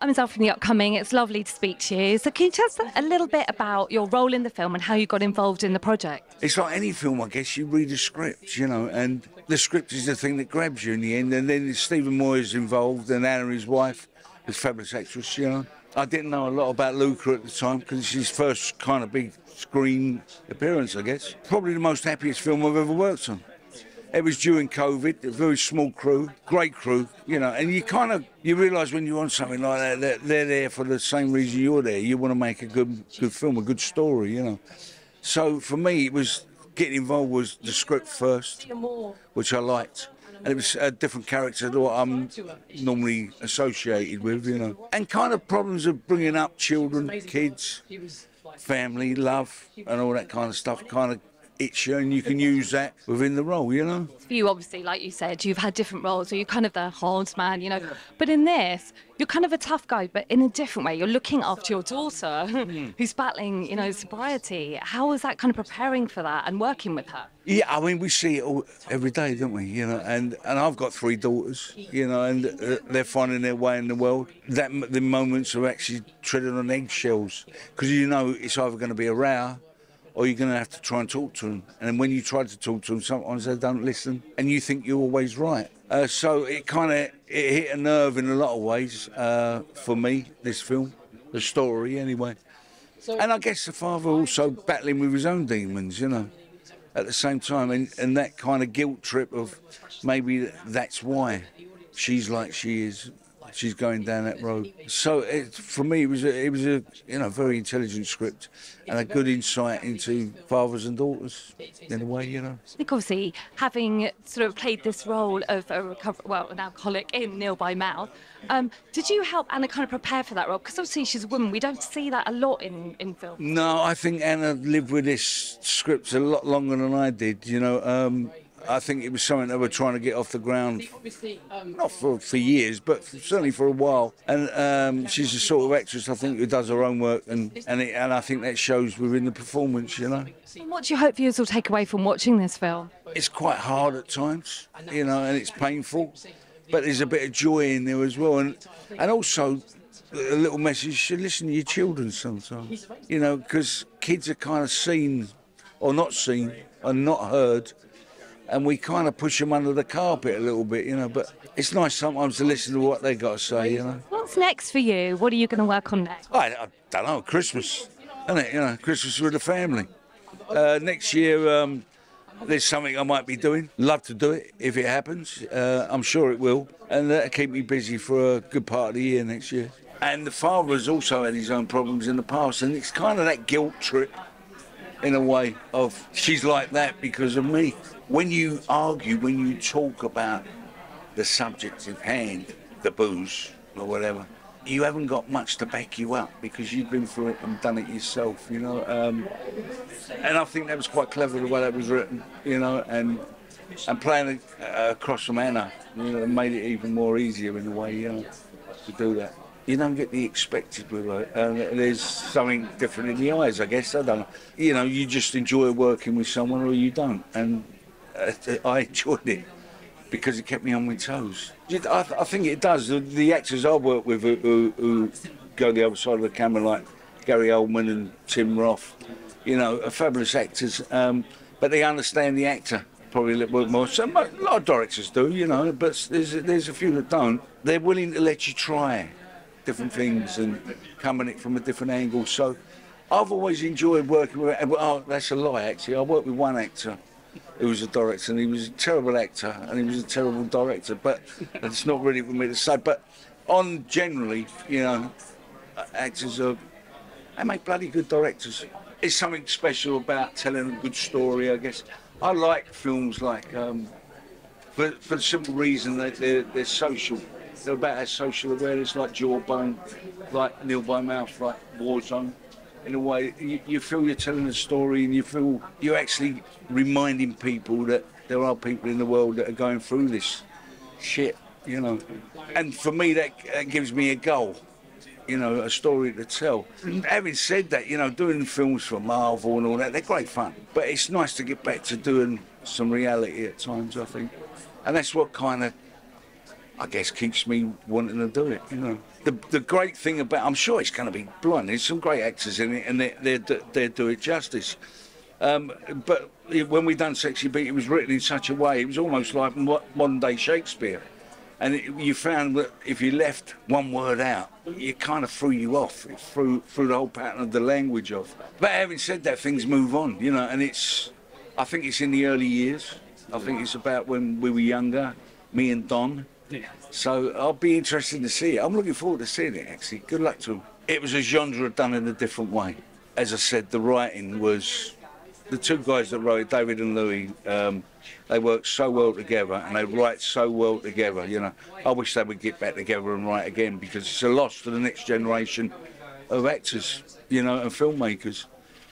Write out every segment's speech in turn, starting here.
I'm Ezelle from The Upcoming. It's lovely to speak to you. So can you tell us a little bit about your role in the film and how you got involved in the project? It's like any film, I guess. You read a script, you know, and the script is the thing that grabs you in the end. And then Stephen Moyer's involved, and Anna, his wife, is a fabulous actress, you know. I didn't know a lot about Luca at the time because it's his first kind of big screen appearance, I guess. Probably the most happiest film I've ever worked on. It was during COVID, a very small crew, great crew, you know, and you realise when you're on something like that, that they're there for the same reason you're there. You want to make a good film, a good story, you know. So for me, it was getting involved was the script first, which I liked. And it was a different character to what I'm normally associated with, you know. And kind of problems of bringing up children, kids, family, love, and all that kind of stuff kind of hits you, and you can use that within the role, you know. For you, obviously, like you said, you've had different roles, so you're kind of the hard man, you know. But in this, you're kind of a tough guy, but in a different way. You're looking after your daughter, who's battling, you know, sobriety. How was that kind of preparing for that and working with her? Yeah, I mean, we see it all every day, don't we? You know, and I've got 3 daughters, you know, and they're finding their way in the world. The moments are actually treading on eggshells, because you know it's either going to be a row or you're going to have to try and talk to them. And when you try to talk to them, sometimes they don't listen, and you think you're always right. So it hit a nerve in a lot of ways for me, this film, the story anyway. And I guess the father also battling with his own demons, you know, at the same time, and that kind of guilt trip of maybe that's why she's like she is. She's going down that road. So for me, it was a you know, very intelligent script and a good insight into fathers and daughters in a way, you know. I think obviously having sort of played this role of an alcoholic in Nil by Mouth, did you help Anna kind of prepare for that role? Because obviously she's a woman. We don't see that a lot in film. No, I think Anna lived with this script a lot longer than I did, you know. I think it was something they were trying to get off the ground, not for years, but certainly for a while. And she's the sort of actress, I think, who does her own work, and I think that shows within the performance, you know. And what do you hope viewers will take away from watching this film? It's quite hard at times, you know, and it's painful, but there's a bit of joy in there as well. And also a little message, you should listen to your children sometimes, you know, because kids are kind of seen or not seen and not heard. And we kind of push them under the carpet a little bit, you know, but it's nice sometimes to listen to what they got to say, you know. What's next for you? What are you going to work on next? I don't know, Christmas, isn't it? You know, Christmas with the family. Next year, there's something I might be doing. Love to do it if it happens. I'm sure it will. And that'll keep me busy for a good part of the year next year. And the father has also had his own problems in the past, and it's kind of that guilt trip, in a way, of she's like that because of me. When you argue, when you talk about the subject in hand, the booze or whatever, you haven't got much to back you up because you've been through it and done it yourself, you know. And I think that was quite clever the way that was written, you know, and playing across from Anna, you know, made it even more easier in a way, you know, to do that. You don't get the expected with her. There's something different in the eyes, I guess. I don't know. You know, you just enjoy working with someone or you don't. And I enjoyed it because it kept me on my toes. I think it does. The actors I work with who go the other side of the camera, like Gary Oldman and Tim Roth, you know, are fabulous actors, but they understand the actor probably a little bit more. So a lot of directors do, you know, but there's a few that don't. They're willing to let you try different things and come at it from a different angle. So I've always enjoyed working with, oh, that's a lie actually. I worked with one actor who was a director, and he was a terrible actor and he was a terrible director, but it's not really for me to say. But generally, you know, actors they make bloody good directors. It's something special about telling a good story, I guess. I like films like, for the simple reason that they're social. They're about our social awareness, like Jawbone, like Nil by Mouth, like Warzone. In a way, you feel you're telling a story, and you feel you're actually reminding people that there are people in the world that are going through this shit, you know. And for me, that gives me a goal, you know, a story to tell. And having said that, you know, doing films for Marvel and all that, they're great fun. But it's nice to get back to doing some reality at times, I think. And that's what kind of I guess keeps me wanting to do it, you know. The great thing about, I'm sure it's going to be blind. There's some great actors in it, and they do it justice. But when we done Sexy Beat, it was written in such a way, it was almost like modern day Shakespeare. And you found that if you left one word out, it kind of threw you off. It threw the whole pattern of the language off. But having said that, things move on, you know, and I think it's in the early years. I think it's about when we were younger, me and Don. Yeah. So I'll be interested to see it. I'm looking forward to seeing it, actually. Good luck to him. It was a genre done in a different way. As I said, the writing was... The two guys that wrote it, David and Louis, they work so well together and they write so well together, you know. I wish they would get back together and write again, because it's a loss to the next generation of actors, you know, and filmmakers,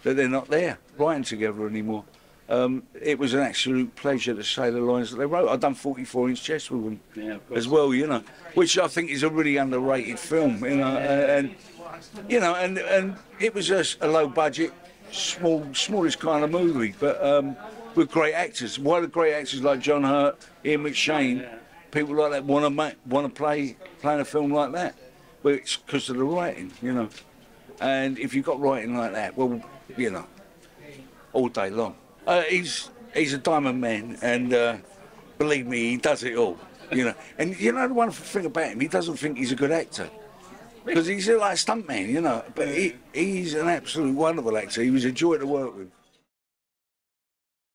that they're not there writing together anymore. It was an absolute pleasure to say the lines that they wrote. I've done 44-inch chess with them as well, you know, which I think is a really underrated film, you know, and it was a low budget, smallest kind of movie, but with great actors. Why do great actors like John Hurt, Ian McShane, people like that want to play in a film like that? Well, it's because of the writing, you know. And if you've got writing like that, well, you know, all day long. He's a diamond man, and believe me, he does it all, you know. And you know the wonderful thing about him, he doesn't think he's a good actor. Because he's like a stuntman, you know, but he's an absolute wonderful actor. He was a joy to work with.